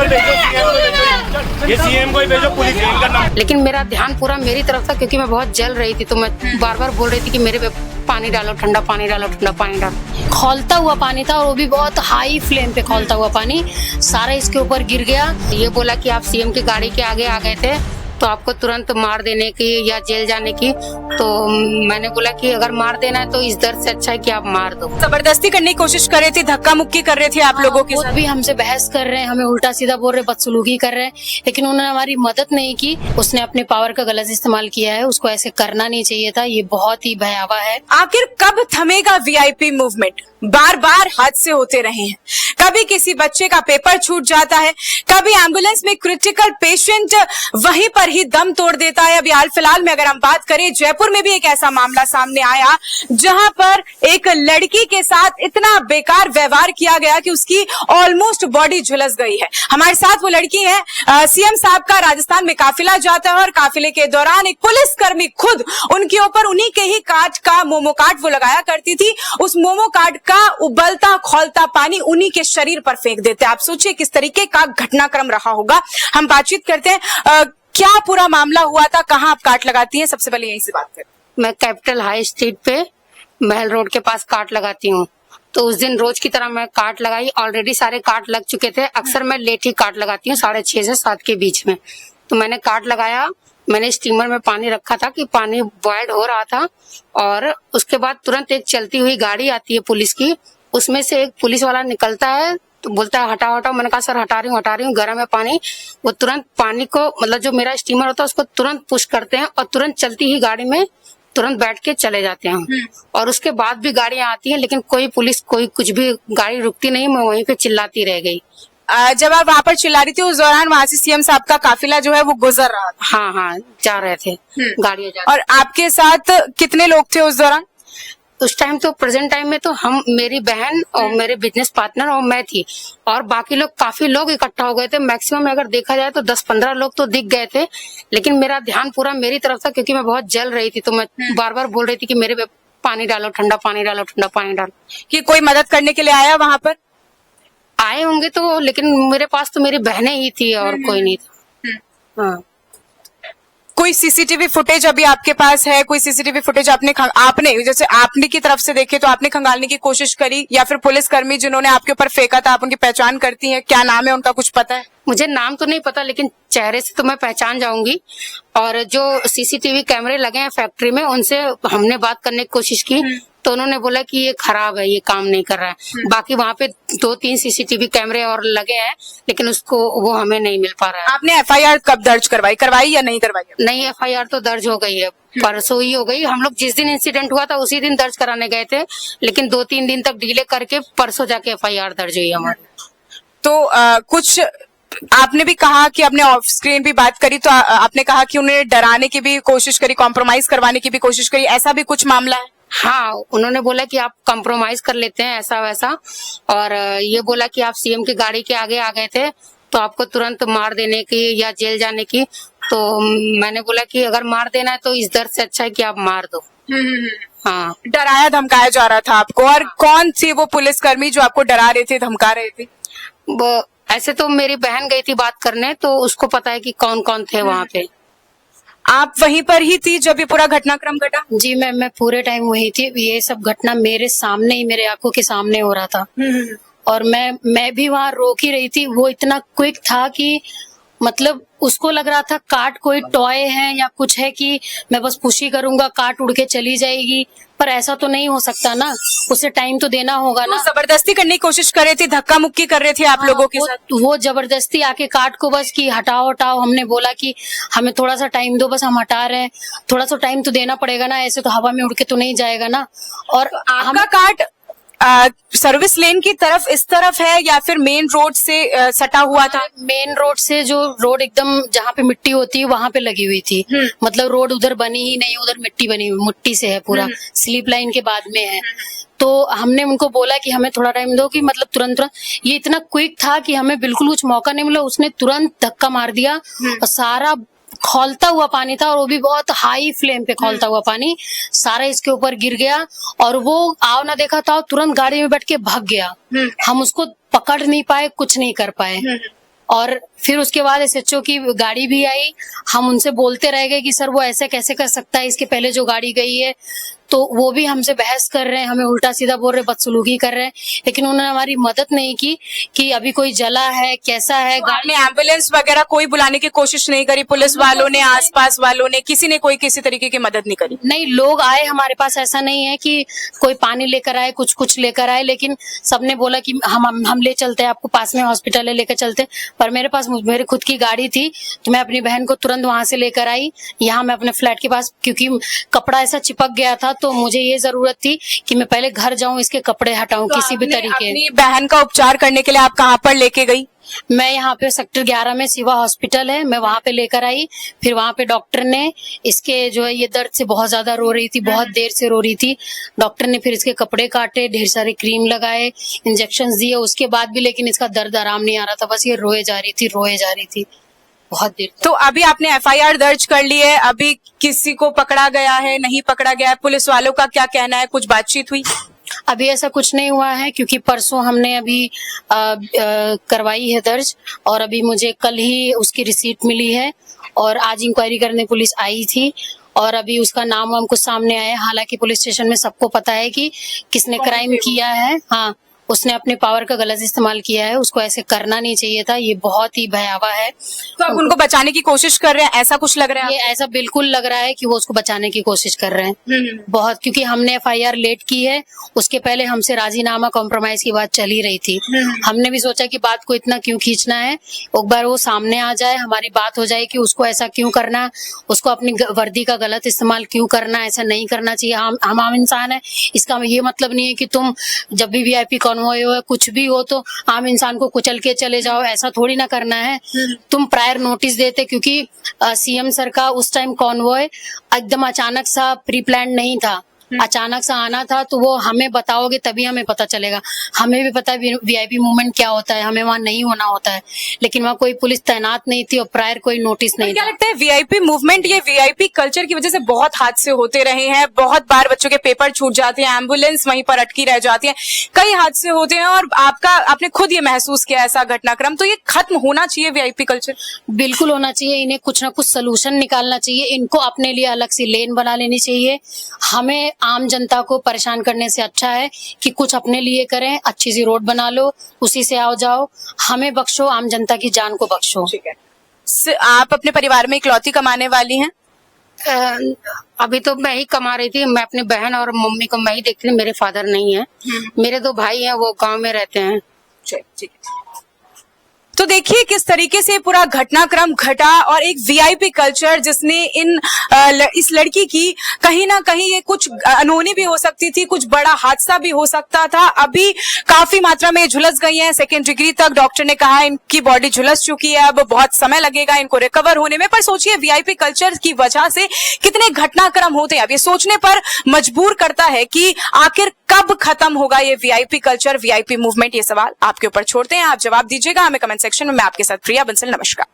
पर भेजो, सीएम को भेजो, ये सीएम को ही भेजो, पुलिस इनका नाम। लेकिन मेरा ध्यान पूरा मेरी तरफ था क्योंकि मैं बहुत जल रही थी, तो मैं बार बार बोल रही थी कि मेरे पे पानी डालो, ठंडा पानी डालो, ठंडा पानी डालो। खौलता हुआ पानी था और वो भी बहुत हाई फ्लेम पे खौलता हुआ पानी सारा इसके ऊपर गिर गया। ये बोला कि आप सीएम की गाड़ी के आगे आ गए थे तो आपको तुरंत मार देने की या जेल जाने की। तो मैंने बोला कि अगर मार देना है तो इस दर्द से अच्छा है कि आप मार दो। जबरदस्ती करने की कोशिश कर रहे थे, धक्का मुक्की कर रहे थे आप लोगों के वो साथ। भी हमसे बहस कर रहे हैं, हमें उल्टा सीधा बोल रहे, बदसलूकी कर रहे हैं, लेकिन उन्होंने हमारी मदद नहीं की। उसने अपने पावर का गलत इस्तेमाल किया है, उसको ऐसे करना नहीं चाहिए था। ये बहुत ही भयावह है। आखिर कब थमेगा वीआईपी मूवमेंट? बार बार हादसे होते रहे हैं, कभी किसी बच्चे का पेपर छूट जाता है, कभी एम्बुलेंस में क्रिटिकल पेशेंट वहीं पर ही दम तोड़ देता है। अभी हाल फिलहाल में अगर हम बात करें, जयपुर में भी एक ऐसा मामला सामने आया जहां पर एक लड़की के साथ इतना बेकार व्यवहार किया गया कि उसकी ऑलमोस्ट बॉडी झुलस गई है। हमारे साथ वो लड़की है, सीएम साहब का राजस्थान में काफिला जाता है और काफिले के दौरान एक पुलिसकर्मी खुद उनके ऊपर उन्हीं के ही काट का मोमो काट वो लगाया करती थी, उस मोमो काट का उबलता खौलता पानी उन्हीं के शरीर पर फेंक देते। आप सोचिए किस तरीके का घटनाक्रम रहा होगा। हम बातचीत करते हैं, क्या पूरा मामला हुआ था, कहाँ आप काट लगाती हैं? सबसे पहले यहीं से बात करें। मैं कैपिटल हाई स्ट्रीट पे महल रोड के पास काट लगाती हूँ। तो उस दिन रोज की तरह मैं काट लगाई। ऑलरेडी सारे काट लग चुके थे। अक्सर मैं लेट ही काट लगाती हूँ, 6:30 से 7 के बीच में। तो मैंने काट लगाया। मैंने स्टीमर में पानी रखा था कि पानी बॉइल्ड हो रहा था, और उसके बाद तुरंत एक चलती हुई गाड़ी आती है पुलिस की। उसमें से एक पुलिस वाला निकलता है तो बोलता है हटाओ हटाओ। मैंने कहा सर हटा रही हूँ, गर्म है पानी। वो तुरंत पानी को, मतलब जो मेरा स्टीमर होता है उसको तुरंत पुश करते हैं और तुरंत चलती ही गाड़ी में तुरंत बैठ के चले जाते हैं। और उसके बाद भी गाड़ियां आती हैं, लेकिन कोई पुलिस कोई कुछ भी, गाड़ी रुकती नहीं। मैं वहीं पे चिल्लाती रह गई। जब आप वहां पर चिल्ला रही थी उस दौरान वहां से सीएम साहब का काफिला जो है वो गुजर रहा था। हाँ, जा रहे थे, गाड़ियां जा। और आपके साथ कितने लोग थे उस दौरान? उस टाइम तो प्रेजेंट टाइम में तो हम, मेरी बहन और मेरे बिजनेस पार्टनर और मैं थी, और बाकी लोग, काफी लोग इकट्ठा हो गए थे। मैक्सिमम अगर देखा जाए तो 10-15 लोग तो दिख गए थे, लेकिन मेरा ध्यान पूरा मेरी तरफ था क्योंकि मैं बहुत जल रही थी। तो मैं बार बार बोल रही थी कि मेरे पे पानी डालो, ठंडा पानी डालो, ठंडा पानी डालो। कि कोई मदद करने के लिए आया वहां पर? आए होंगे तो, लेकिन मेरे पास तो मेरी बहनें ही थी और कोई नहीं था। हाँ। कोई सीसीटीवी फुटेज अभी आपके पास है? कोई सीसीटीवी फुटेज आपने जैसे आपने की तरफ से देखे तो आपने खंगालने की कोशिश करी, या फिर पुलिसकर्मी जिन्होंने आपके ऊपर फेंका था आप उनकी पहचान करती हैं? क्या नाम है उनका, कुछ पता है? मुझे नाम तो नहीं पता, लेकिन चेहरे से तो मैं पहचान जाऊंगी। और जो सीसीटीवी कैमरे लगे हैं फैक्ट्री में, उनसे हमने बात करने की कोशिश की तो उन्होंने बोला कि ये खराब है, ये काम नहीं कर रहा है। बाकी वहाँ पे 2-3 सीसीटीवी कैमरे और लगे हैं, लेकिन उसको वो हमें नहीं मिल पा रहा है। आपने एफआईआर कब दर्ज करवाई या नहीं करवाई? नहीं, एफआईआर तो दर्ज हो गई है, परसों ही हो गई। हम लोग जिस दिन इंसिडेंट हुआ था उसी दिन दर्ज कराने गए थे, लेकिन 2-3 दिन तक डिले करके परसों जाके एफआईआर दर्ज हुई हमारी। तो कुछ आपने भी कहा कि आपने ऑफ स्क्रीन भी बात करी, तो आपने कहा कि उन्हें डराने की भी कोशिश करी, कॉम्प्रोमाइज करवाने की भी कोशिश करी, ऐसा भी कुछ मामला है? हाँ, उन्होंने बोला कि आप कॉम्प्रोमाइज कर लेते हैं ऐसा वैसा, और ये बोला कि आप सीएम की गाड़ी के आगे आ गए थे तो आपको तुरंत मार देने की या जेल जाने की। तो मैंने बोला कि अगर मार देना है तो इस दर्द से अच्छा है कि आप मार दो। हाँ। डराया धमकाया जा रहा था आपको, और कौन थी वो पुलिसकर्मी जो आपको डरा रहे थे, धमका रहे थे? वो ऐसे तो मेरी बहन गई थी बात करने, तो उसको पता है कि कौन कौन थे वहाँ पे। आप वहीं पर ही थी जब ये पूरा घटनाक्रम घटा? जी, मैं पूरे टाइम वही थी। ये सब घटना मेरे सामने ही, मेरे आंखों के सामने हो रहा था, और मैं भी वहाँ रोक ही रही थी। वो इतना क्विक था कि मतलब उसको लग रहा था काट कोई टॉय है या कुछ है कि मैं बस पुश ही करूंगा, काट उड़ के चली जाएगी, पर ऐसा तो नहीं हो सकता ना, उसे टाइम तो देना होगा ना। जबरदस्ती करने की कोशिश कर रहे थे, धक्का मुक्की कर रहे थे आप लोगों के साथ? वो जबरदस्ती आके काट को बस कि हटाओ हटाओ। हमने बोला कि हमें थोड़ा सा टाइम दो, बस हम हटा रहे हैं, थोड़ा सा टाइम तो देना पड़ेगा ना, ऐसे तो हवा में उड़ के तो नहीं जाएगा ना। और आपका काट सर्विस लेन की तरफ इस तरफ है या फिर मेन रोड से सटा हुआ था? मेन रोड से, जो रोड एकदम जहाँ पे मिट्टी होती है वहां पे लगी हुई थी। मतलब रोड उधर बनी ही नहीं, उधर मिट्टी बनी हुई, मिट्टी से है पूरा, स्लीप लाइन के बाद में है। तो हमने उनको बोला कि हमें थोड़ा टाइम दो, कि मतलब तुरंत ये इतना क्विक था कि हमें बिल्कुल कुछ मौका नहीं मिला। उसने तुरंत धक्का मार दिया और सारा खौलता हुआ पानी था, और वो भी बहुत हाई फ्लेम पे खौलता हुआ पानी सारा इसके ऊपर गिर गया। और वो आओ ना देखा था, तुरंत गाड़ी में बैठ के भाग गया। हम उसको पकड़ नहीं पाए, कुछ नहीं कर पाए। और फिर उसके बाद SHO की गाड़ी भी आई। हम उनसे बोलते रह गए कि सर वो ऐसे कैसे कर सकता है, इसके पहले जो गाड़ी गई है। तो वो भी हमसे बहस कर रहे हैं, हमें उल्टा सीधा बोल रहे, बदसलूकी कर रहे हैं, लेकिन उन्होंने हमारी मदद नहीं की कि अभी कोई जला है, कैसा है। तो आपने एम्बुलेंस वगैरह कोई बुलाने की कोशिश नहीं करी? पुलिस वालों ने, आसपास वालों ने, किसी ने कोई किसी तरीके की मदद नहीं करी? नहीं, लोग आए हमारे पास, ऐसा नहीं है कि कोई पानी लेकर आए, कुछ लेकर आए, लेकिन सबने बोला कि हम ले चलते हैं आपको, पास में हॉस्पिटल है, लेकर चलते। पर मेरे पास मेरे खुद की गाड़ी थी, तो मैं अपनी बहन को तुरंत वहां से लेकर आई यहाँ मैं अपने फ्लैट के पास, क्योंकि कपड़ा ऐसा चिपक गया था। तो मुझे ये जरूरत थी कि मैं पहले घर जाऊं, इसके कपड़े हटाऊं किसी भी तरीके। अपनी बहन का उपचार करने के लिए आप कहाँ पर लेके गई? मैं यहाँ पे सेक्टर 11 में सिवा हॉस्पिटल है, मैं वहां पे लेकर आई। फिर वहां पे डॉक्टर ने इसके जो है, ये दर्द से बहुत ज्यादा रो रही थी, बहुत देर से रो रही थी। डॉक्टर ने फिर इसके कपड़े काटे, ढेर सारे क्रीम लगाए, इंजेक्शन दिए, उसके बाद भी लेकिन इसका दर्द आराम नहीं आ रहा था। बस ये रोए जा रही थी बहुत देर। तो अभी आपने FIR दर्ज कर ली है, अभी किसी को पकड़ा गया है, नहीं पकड़ा गया है? पुलिस वालों का क्या कहना है? कुछ बातचीत हुई? अभी ऐसा कुछ नहीं हुआ है, क्योंकि परसों हमने अभी करवाई है दर्ज, और अभी मुझे कल ही उसकी रिसीट मिली है, और आज इंक्वायरी करने पुलिस आई थी, और अभी उसका नाम हमको सामने आया। हालांकि पुलिस स्टेशन में सबको पता है कि किसने क्राइम किया है। हाँ, उसने अपने पावर का गलत इस्तेमाल किया है, उसको ऐसे करना नहीं चाहिए था, ये बहुत ही भयावह है। तो आप उनको बचाने की कोशिश कर रहे हैं, ऐसा कुछ लग रहा है? ये ऐसा बिल्कुल लग रहा है कि वो उसको बचाने की कोशिश कर रहे हैं बहुत, क्योंकि हमने FIR लेट की है, उसके पहले हमसे राजीनामा कॉम्प्रोमाइज की बात चल ही रही थी। हमने भी सोचा कि बात को इतना क्यों खींचना है, एक बार वो सामने आ जाए, हमारी बात हो जाए कि उसको ऐसा क्यों करना, उसको अपनी वर्दी का गलत इस्तेमाल क्यों करना, ऐसा नहीं करना चाहिए। हम आम इंसान है, इसका ये मतलब नहीं है कि तुम जब भी VIP कॉन्वॉय हो, कुछ भी हो, तो आम इंसान को कुचल के चले जाओ, ऐसा थोड़ी ना करना है। तुम प्रायर नोटिस देते, क्योंकि CM सर का उस टाइम कॉन्वॉय एकदम अचानक सा प्री प्लान नहीं था, अचानक से आना था। तो वो हमें बताओगे तभी हमें पता चलेगा। हमें भी पता है VIP मूवमेंट क्या होता है, हमें वहां नहीं होना होता है, लेकिन वहां कोई पुलिस तैनात नहीं थी और प्रायर कोई नोटिस नहीं क्या था। लगता है VIP मूवमेंट, ये VIP कल्चर की वजह से बहुत हादसे होते रहे हैं, बहुत बार बच्चों के पेपर छूट जाते हैं, एम्बुलेंस वहीं पर अटकी रह जाती है, कई हादसे होते हैं, और आपने खुद ये महसूस किया ऐसा घटनाक्रम। तो ये खत्म होना चाहिए VIP कल्चर? बिल्कुल होना चाहिए, इन्हें कुछ ना कुछ सोल्यूशन निकालना चाहिए, इनको अपने लिए अलग सी लेन बना लेनी चाहिए। हमें आम जनता को परेशान करने से अच्छा है कि कुछ अपने लिए करें, अच्छी सी रोड बना लो, उसी से आओ जाओ, हमें बख्शो, आम जनता की जान को बख्शो। ठीक है। आप अपने परिवार में इकलौती कमाने वाली हैं? अभी तो मैं ही कमा रही थी, मैं अपनी बहन और मम्मी को मैं ही देखती थी, मेरे फादर नहीं है। मेरे 2 भाई हैं, वो गांव में रहते हैं। ठीक है। तो देखिए किस तरीके से पूरा घटनाक्रम घटा, और एक VIP कल्चर जिसने इस लड़की की कहीं ना कहीं, ये कुछ अनहोनी भी हो सकती थी, कुछ बड़ा हादसा भी हो सकता था। अभी काफी मात्रा में झुलस गई है, 2nd डिग्री तक डॉक्टर ने कहा इनकी बॉडी झुलस चुकी है, अब बहुत समय लगेगा इनको रिकवर होने में। पर सोचिए VIP कल्चर की वजह से कितने घटनाक्रम होते हैं। अब ये सोचने पर मजबूर करता है कि आखिर कब खत्म होगा ये VIP कल्चर, VIP मूवमेंट। ये सवाल आपके ऊपर छोड़ते हैं, आप जवाब दीजिएगा हमें कमेंट सेक्शन में। मैं आपके साथ प्रिया बंसल, नमस्कार।